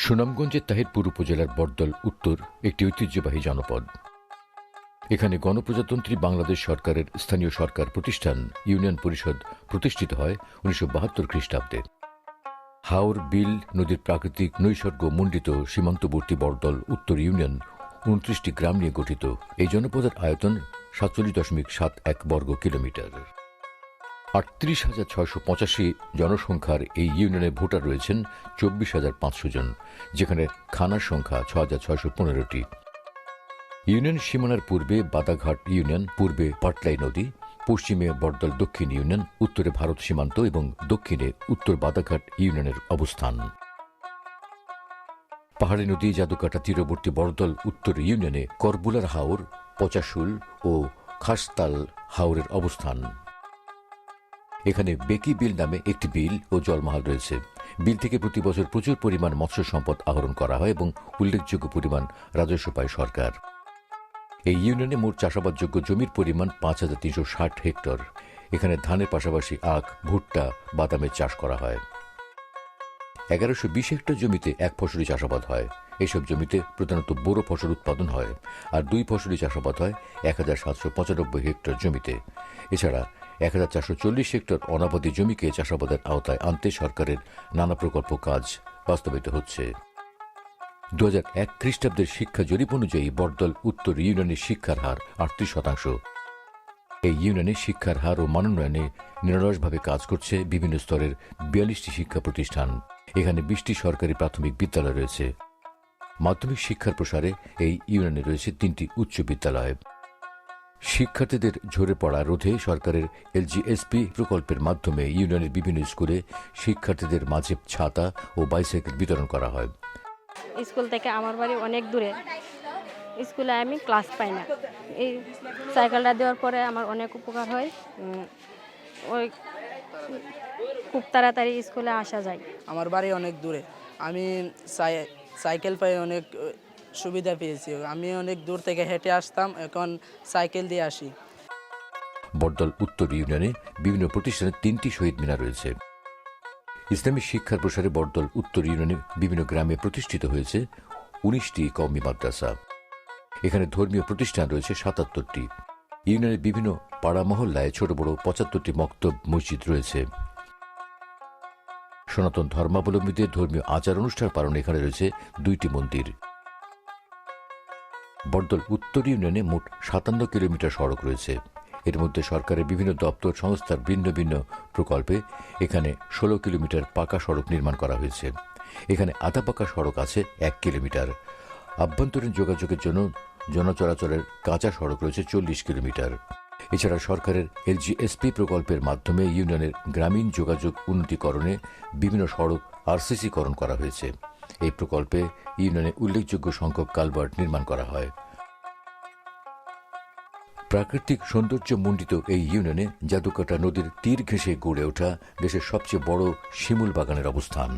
সুনামগঞ্জের তাহিরপুর উপজেলার বরদল উত্তর একটি ঐতিহ্যবাহী জনপদ। এখানে গণপ্রজাতন্ত্রী বাংলাদেশ সরকারের স্থানীয় সরকার প্রতিষ্ঠান ইউনিয়ন পরিষদ প্রতিষ্ঠিত হয় 1972 খ্রিস্টাব্দে। হাওর বিল নদীর প্রাকৃতিক নৈসর্গ মণ্ডিত সীমান্তবর্তী বরদল উত্তর ইউনিয়ন 29টি গ্রাম নিয়ে গঠিত। এই জনপদের আয়তন 47.71 বর্গ কিলোমিটার। 38,685 জনসংখ্যার এই ইউনিয়নে ভোটার রয়েছেন 24,500 জন, যেখানে থানার সংখ্যা 6,615টি। ইউনিয়ন সীমানার পূর্বে বাদাঘাট ইউনিয়ন, পূর্বে পাটলাই নদী, পশ্চিমে বরদল দক্ষিণ ইউনিয়ন, উত্তরে ভারত সীমান্ত এবং দক্ষিণে উত্তর বাদাঘাট ইউনিয়নের অবস্থান। পাহাড়ি নদী জাদুকাটা তীরবর্তী বরদল উত্তর ইউনিয়নে করবুলার হাওর, পচাশুল ও খাসতাল হাওরের অবস্থান। এখানে বেকি বিল নামে একটি বিল ও জলমহল রয়েছে। বিল থেকে প্রতি বছর প্রচুর পরিমাণ মৎস্য সম্পদ আহরণ করা হয় এবং উল্লেখযোগ্য পরিমাণ রাজস্ব পায় সরকার। এই ইউনিয়নে মোট চাষাবাদযোগ্য জমির পরিমাণ 5,360 হেক্টর। এখানে ধানের পাশাপাশি আখ, ভুট্টা, বাদামের চাষ করা হয়। 1120 হেক্টর জমিতে এক ফসলি চাষাবাদ হয়। এসব জমিতে প্রধানত বোরো ফসল উৎপাদন হয়, আর দুই ফসলি চাষাবাদ হয় 1,795 হেক্টর জমিতে। এছাড়া 1,440 হেক্টর অনাবাদী জমিকে চাষাবাদের আওতায় আনতে সরকারের নানা প্রকল্প কাজ বাস্তবায়িত হচ্ছে। 2001 খ্রিস্টাব্দের শিক্ষা জরিপ অনুযায়ী বরদল উত্তর ইউনিয়নের শিক্ষার হার 38%। এই ইউনিয়নে শিক্ষার হার ও মানোন্নয়নে নিরলসভাবে কাজ করছে বিভিন্ন স্তরের 42টি শিক্ষা প্রতিষ্ঠান। এখানে 20টি সরকারি প্রাথমিক বিদ্যালয় রয়েছে। মাধ্যমিক শিক্ষার প্রসারে এই ইউনিয়নে রয়েছে 3টি উচ্চ বিদ্যালয়। শিক্ষার্থীদের ঝরে পড়া রোধে সরকারের এলজিএসপি প্রকল্পের মাধ্যমে ইউনিয়নের বিভিন্ন স্কুলে শিক্ষার্থীদের মাঝে ছাতা ও বাইসাইকেল বিতরণ করা হয়। স্কুল থেকে আমার বাড়ি অনেক দূরে, স্কুলে আমি ক্লাস পাই না। এই সাইকেলটা দেওয়ার পরে আমার অনেক উপকার হয়। ওই খুব তাড়াতাড়ি স্কুলে আসা যায়। আমার বাড়ি অনেক দূরে, আমি সাইকেল পাই অনেক সুবিধা পেয়েছি। আমি অনেক দূর থেকে হেঁটে আসতাম, এখন সাইকেল দিয়ে আসি। বরদল উত্তর ইউনিয়নে বিভিন্ন প্রতিষ্ঠানের 3টি শহীদ মিনার রয়েছে। ইসলামী শিক্ষার প্রসারে বরদল উত্তর ইউনিয়নে বিভিন্ন গ্রামে প্রতিষ্ঠিত হয়েছে 19টি কওমি মাদ্রাসা। এখানে ধর্মীয় প্রতিষ্ঠান রয়েছে 77টি। ইউনিয়নের বিভিন্ন পাড়া মহল্লায় ছোট বড় 75টি মক্তব মসজিদ রয়েছে। সনাতন ধর্মাবলম্বীদের ধর্মীয় আচার অনুষ্ঠান পালন এখানে রয়েছে 2টি মন্দির। বরদল উত্তর ইউনিয়নে মোট 57 কিলোমিটার সড়ক রয়েছে। এর মধ্যে সরকারের বিভিন্ন দপ্তর সংস্থার ভিন্ন ভিন্ন প্রকল্পে এখানে 16 কিলোমিটার পাকা সড়ক নির্মাণ করা হয়েছে। এখানে আধা পাকা সড়ক আছে 1 কিলোমিটার। আভ্যন্তরীণ যোগাযোগের জন্য জনচলাচলের কাঁচা সড়ক রয়েছে 40 কিলোমিটার। এছাড়া সরকারের এলজিএসপি প্রকল্পের মাধ্যমে ইউনিয়নের গ্রামীণ যোগাযোগ উন্নতিকরণে বিভিন্ন সড়ক আরসিসিকরণ করা হয়েছে। এই প্রকল্পে ইউনিয়নে উল্লেখযোগ্য সংখ্যক কালভার্ট নির্মাণ করা হয়। প্রাকৃতিক সৌন্দর্যমণ্ডিত এই ইউনিয়নে জাদুকাটা নদীর তীর ঘেঁষে গড়ে ওঠা দেশের সবচেয়ে বড় শিমুল বাগানের অবস্থান।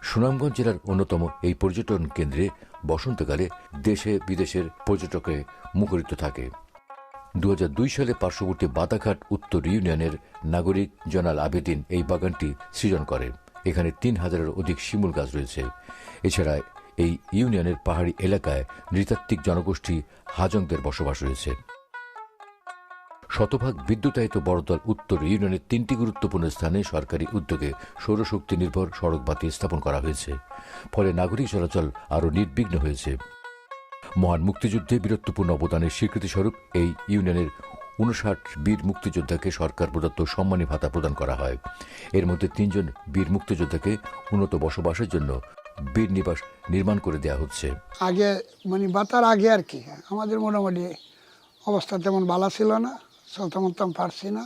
সুনামগঞ্জ জেলার অন্যতম এই পর্যটন কেন্দ্রে বসন্তকালে দেশে বিদেশের পর্যটকে মুখরিত থাকে। 2002 সালে পার্শ্ববর্তী বাদাঘাট উত্তর ইউনিয়নের নাগরিক জনাল আবেদিন এই বাগানটি সৃজন করে। এখানে 3,000-এর অধিক শিমুল গাছ রয়েছে। এছাড়া এই ইউনিয়নের পাহাড়ি এলাকায় নৃতাত্ত্বিক জনগোষ্ঠী হাজংদের বসবাস রয়েছে। শতভাগ বিদ্যুতায়িত বরদল উত্তর ইউনিয়নের 3টি গুরুত্বপূর্ণ স্থানে সরকারি উদ্যোগে সৌরশক্তি নির্ভর সড়ক বাতি স্থাপন করা হয়েছে। ফলে নাগরিক চলাচল আরও নির্বিঘ্ন হয়েছে। মহান মুক্তিযুদ্ধে বীরত্বপূর্ণ অবদানের স্বীকৃতিস্বরূপ এই ইউনিয়নের 59 বীর মুক্তিযোদ্ধাকে সরকার প্রদত্ত সম্মানী ভাতা প্রদান করা হয়। এর মধ্যে 3 জন বীর মুক্তিযোদ্ধাকে উন্নত বসবাসের জন্য বীর নিবাস নির্মাণ করে দেওয়া হচ্ছে। আগে মানে বাতার আগে আর কি আমাদের মোটামুটি অবস্থা তেমন ভালো ছিল না, চলতাম পারছি না।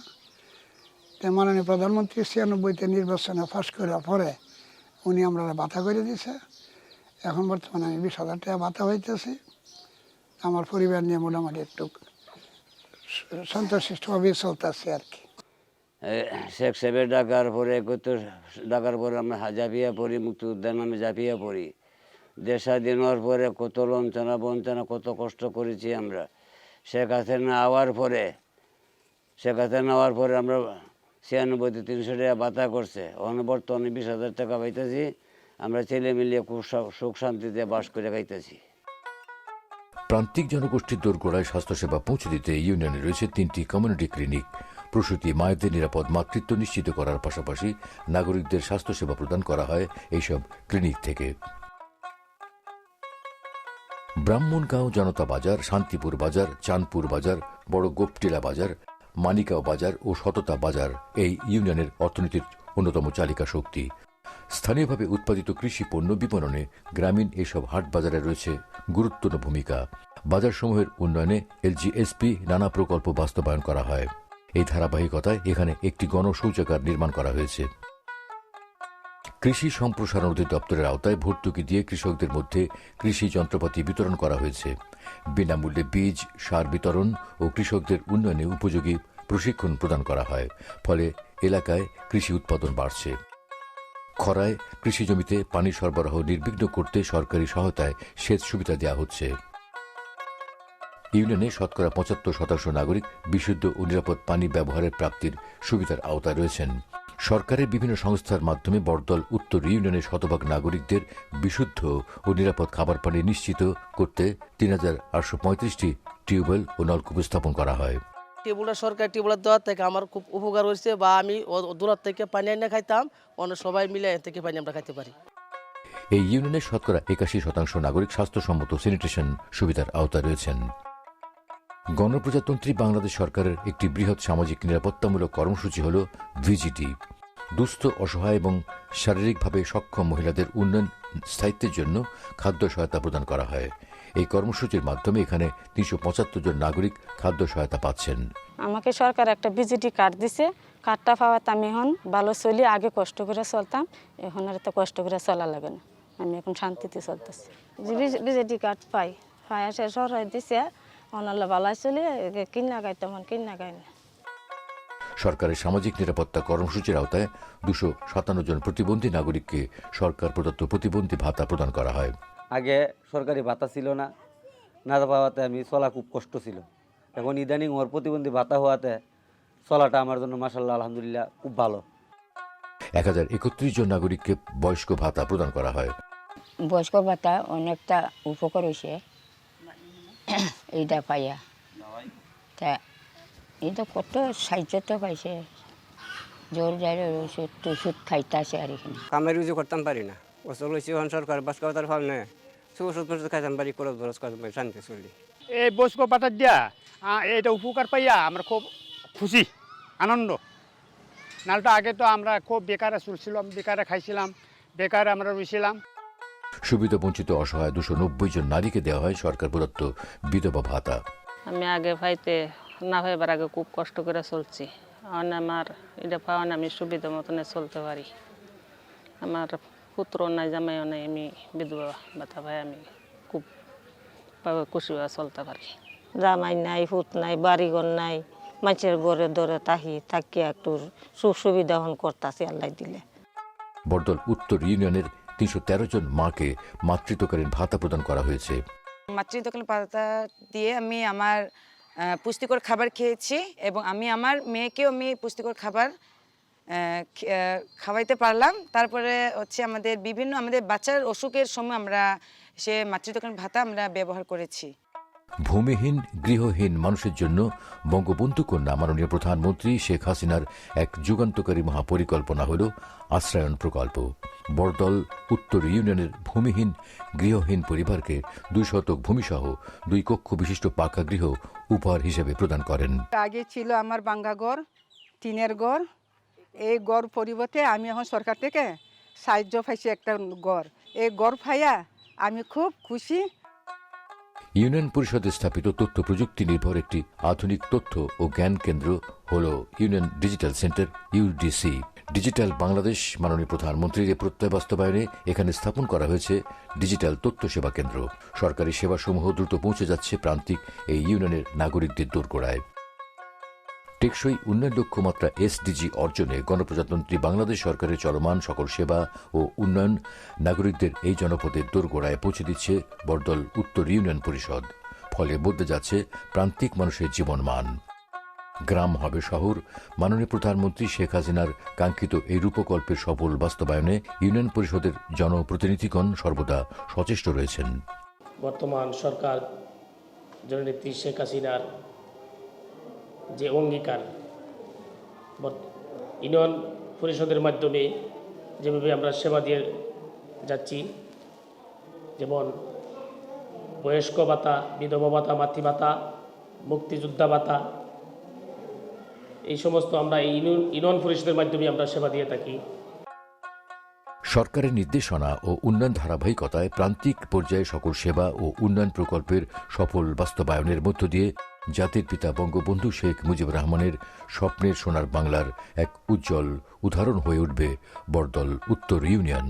মাননীয় প্রধানমন্ত্রী 96-তে নির্বাচনে ফাঁস করার পরে উনি আমরা ভাতা করে দিয়েছে। এখন বর্তমানে আমি 20,000 টাকা ভাতা হইতেছি। আমার পরিবার নিয়ে মোটামুটি একটু সন্তোষভাবে চলতেছে আর কি। শেখ সাহেবের ডাকার পরে 71 ডাকার পরে আমরা ঝাঁপিয়ে পড়ি, মুক্তিযোদ্ধার নামে ঝাঁপিয়ে পড়ি। দেশ স্বাধীন হওয়ার পরে কত লঞ্চনা বঞ্চনা, কত কষ্ট করেছি আমরা। শেখ হাসিনা আওয়ার পরে আমরা 96-তে 300 টাকা ভাতা করছে। বর্তমানে 20,000 টাকা পাইতেছি। আমরা ছেলে মিলিয়ে খুব সুখ শান্তিতে বাস করে খাইতেছি। প্রান্তিক জনগোষ্ঠীর দোরগোড়ায় স্বাস্থ্যসেবা পৌঁছে দিতে ইউনিয়নে রয়েছে 3টি কমিউনিটি ক্লিনিক। প্রসূতি মায়েদের নিরাপদ মাতৃত্ব নিশ্চিত করার পাশাপাশি নাগরিকদের স্বাস্থ্যসেবা প্রদান করা হয় এইসব ক্লিনিক থেকে। ব্রাহ্মণগাঁও জনতা বাজার, শান্তিপুর বাজার, চাঁদপুর বাজার, বড় গোপটিলা বাজার, মানিকাও বাজার ও সততা বাজার এই ইউনিয়নের অর্থনীতির অন্যতম চালিকা শক্তি। স্থানীয়ভাবে উৎপাদিত কৃষি পণ্য বিপণনে গ্রামীণ এসব হাট বাজারে রয়েছে গুরুত্বপূর্ণ ভূমিকা। বাজারসমূহের উন্নয়নে এলজিএসপি নানা প্রকল্প বাস্তবায়ন করা হয়। এই ধারাবাহিকতায় এখানে একটি গণশৌচাগার নির্মাণ করা হয়েছে। কৃষি সম্প্রসারণ অধিদপ্তরের আওতায় ভর্তুকি দিয়ে কৃষকদের মধ্যে কৃষি যন্ত্রপাতি বিতরণ করা হয়েছে। বিনামূল্যে বীজ, সার বিতরণ ও কৃষকদের উন্নয়নে উপযোগী প্রশিক্ষণ প্রদান করা হয়। ফলে এলাকায় কৃষি উৎপাদন বাড়ছে। খরায় কৃষি জমিতে পানি সরবরাহ নির্বিঘ্ন করতে সরকারি সহায়তায় সেচ সুবিধা দেওয়া হচ্ছে। ইউনিয়নে শতকরা ৭৫% নাগরিক বিশুদ্ধ ও নিরাপদ পানি ব্যবহারের প্রাপ্তির সুবিধার আওতায় রয়েছেন। সরকারের বিভিন্ন সংস্থার মাধ্যমে বড়দল উত্তর ইউনিয়নের শতভাগ নাগরিকদের বিশুদ্ধ ও নিরাপদ খাবার পানি নিশ্চিত করতে ৩,৮৩৫টি টিউবওয়েল ও নলকূপ স্থাপন করা হয়। টিউবওয়েলটা সরকারি টিউবওয়েল দেওয়ার থেকে আমার খুব উপকার হয়েছে, বা আমি দূর থেকে পানি এনে খাইতাম, অন্য সবাই মিলে এর থেকে পানি আমরা খাইতে পারি। এই ইউনিয়নের শতকরা ৮১% নাগরিক স্বাস্থ্যসম্মত স্যানিটেশন সুবিধার আওতায় রয়েছেন। গণপ্রজাতন্ত্রী বাংলাদেশ সরকারের একটি বৃহৎ সামাজিক নিরাপত্তামূলক কর্মসূচি হল ভিজিটি। দুস্থ, অসহায় এবং শারীরিকভাবে সক্ষম মহিলাদের উন্নয়ন স্থায়িত্বের জন্য খাদ্য সহায়তা প্রদান করা হয়। এই কর্মসূচির মাধ্যমে এখানে ৩৭৫ জন নাগরিক খাদ্য সহায়তা পাচ্ছেন। আমাকে সরকার একটা ভিজিটি কার্ড দিছে। কার্ডটা পাওয়াতে আমি এখন ভালো চলি। আগে কষ্ট করে চলতাম, এখন আর এত কষ্ট করে চলা লাগে না। আমি এখন শান্তিতে চলতেছি। ভিজিটি কার্ড পাই সে সরকার দিছে, অনাল্লা ভালো চলি। কিনা গাইতাম, কিনা গাই না। সরকারের সামাজিক নিরাপত্তা কর্মসূচির আওতায় ২৫৭ জন প্রতিবন্ধী নাগরিককে সরকার প্রদত্ত প্রতিবন্ধী ভাতা প্রদান করা হয়। আগে সরকারি ভাতা ছিল না, না পাওয়াতে আমি চলা খুব কষ্ট ছিল। এখন ইদানিং ওর প্রতিবন্ধী ভাতা হওয়াতে চলাটা আমার জন্য মাশাআল্লাহ আলহামদুলিল্লাহ খুব ভালো। ১,০৩১ জন নাগরিককে বয়স্ক ভাতা প্রদান করা হয়। বয়স্ক ভাতা অনেকটা উপকার হয়েছে এইটা পাইয়া। তা এটা কত সাহায্য তো পাইছে, জোর যাই ওষুধ টষুধ খাইতেছে আর এখানে। কামের রুজু করতাম পারি না, ওষুধ লইছি এখন সরকার বাস করতার ভাব নেই, ওষুধ টষুধ খাইতাম পারি, খরচ বরচ করতাম পারি, শান্তি চলি। এই বয়স্ক ভাতা দিয়া এটা উপকার পাইয়া আমরা খুব খুশি, আনন্দ। নাহলে আগে তো আমরা খুব বেকারে চলছিলাম, বেকারে খাইছিলাম, বেকারে আমরা রয়েছিলাম। সুবিধা বঞ্চিত অসহায় ২৯০ জন নারীকে দেওয়া হয় সরকার প্রদত্ত বিধবা ভাতা। আমি আগে পাইতে না পাইবার আগে খুব কষ্ট করে চলছি। এখন আমার এটা পাওয়ান আমি সুবিধা মতনে চলতে পারি। আমার পুত্র নাই, জামাইও নাই, আমি বিধবা ভাতা পাই আমি খুব খুশিভাবে চলতে পারি। জামাই নাই, পুত নাই, বাড়িঘর নাই, মানুষের ঘরে ধরে থাকি একটু সুখ সুবিধা করতেছি আল্লাহ দিলে। বড়দল উত্তর ইউনিয়নের ৩১৩ জন মাকে মাতৃত্বকালীন ভাতা প্রদান করা হয়েছে। মাতৃত্বকালীন ভাতা দিয়ে আমি আমার পুষ্টিকর খাবার খেয়েছি এবং আমি আমার মেয়েকেও আমি পুষ্টিকর খাবার খাওয়াইতে পারলাম। তারপরে হচ্ছে আমাদের বাচ্চার অসুখের সময় আমরা সে মাতৃত্বকালীন ভাতা আমরা ব্যবহার করেছি। ভূমিহীন, গৃহহীন মানুষের জন্য বঙ্গবন্ধু কন্যা মাননীয় প্রধানমন্ত্রী শেখ হাসিনার এক যুগান্তকারী মহাপরিকল্পনা হল আশ্রয়ন প্রকল্প। বড়দল উত্তর ইউনিয়নের ভূমিহীন, গৃহহীন পরিবারকে ২ শতক ভূমিসহ ২ কক্ষ বিশিষ্ট পাকা গৃহ উপহার হিসেবে প্রদান করেন। আগে ছিল আমার বাঙ্গা ঘর, টিনের ঘর। এই ঘর পরিবর্তে আমি এখন সরকার থেকে সাহায্য পাইছি একটা ঘর। এই ঘর পাইয়া আমি খুব খুশি। ইউনিয়ন পরিষদে স্থাপিত তথ্য প্রযুক্তি নির্ভর একটি আধুনিক তথ্য ও জ্ঞান কেন্দ্র হল union digital centre UDC. Digital Bangladesh মাননীয় প্রধানমন্ত্রীর প্রত্যয় বাস্তবায়নে এখানে স্থাপন করা হয়েছে ডিজিটাল তথ্য সেবা কেন্দ্র। সরকারি সেবাসমূহ দ্রুত পৌঁছে যাচ্ছে প্রান্তিক এই ইউনিয়নের নাগরিকদের দোরগোড়ায়। টেকসই উন্নয়ন লক্ষ্যমাত্রা এসডিজি অর্জনে গণপ্রজাতন্ত্রী বাংলাদেশ সরকারের চলমান সকল সেবা ও উন্নয়ন নাগরিকদের এই জনপদের দোরগোড়ায় পৌঁছে দিচ্ছে বড়দল উত্তর ইউনিয়ন পরিষদ। ফলে বদলে যাচ্ছে প্রান্তিক মানুষের জীবনমান। গ্রাম হবে শহর। মাননীয় প্রধানমন্ত্রী শেখ হাসিনার কাঙ্ক্ষিত এই রূপকল্পের সফল বাস্তবায়নে ইউনিয়ন পরিষদের জনপ্রতিনিধিগণ সর্বদা সচেষ্ট রয়েছেন। বর্তমান সরকার জননেত্রী শেখ হাসিনার যে অঙ্গীকার, ইউনিয়ন পরিষদের মাধ্যমে যেভাবে আমরা সেবা দিয়ে যাচ্ছি, যেমন বয়স্ক ভাতা, বিধবা ভাতা, মাতৃ ভাতা, মুক্তিযোদ্ধা ভাতা, এই সমস্ত আমরা এই ইউনিয়ন পরিষদের মাধ্যমে আমরা সেবা দিয়ে থাকি। সরকারের নির্দেশনা ও উন্নয়ন ধারাবাহিকতায় প্রান্তিক পর্যায়ে সকল সেবা ও উন্নয়ন প্রকল্পের সফল বাস্তবায়নের মধ্য দিয়ে জাতির পিতা বঙ্গবন্ধু শেখ মুজিবুর রহমানের স্বপ্নের সোনার বাংলার এক উজ্জ্বল উদাহরণ হয়ে উঠবে বড়দল উত্তর ইউনিয়ন।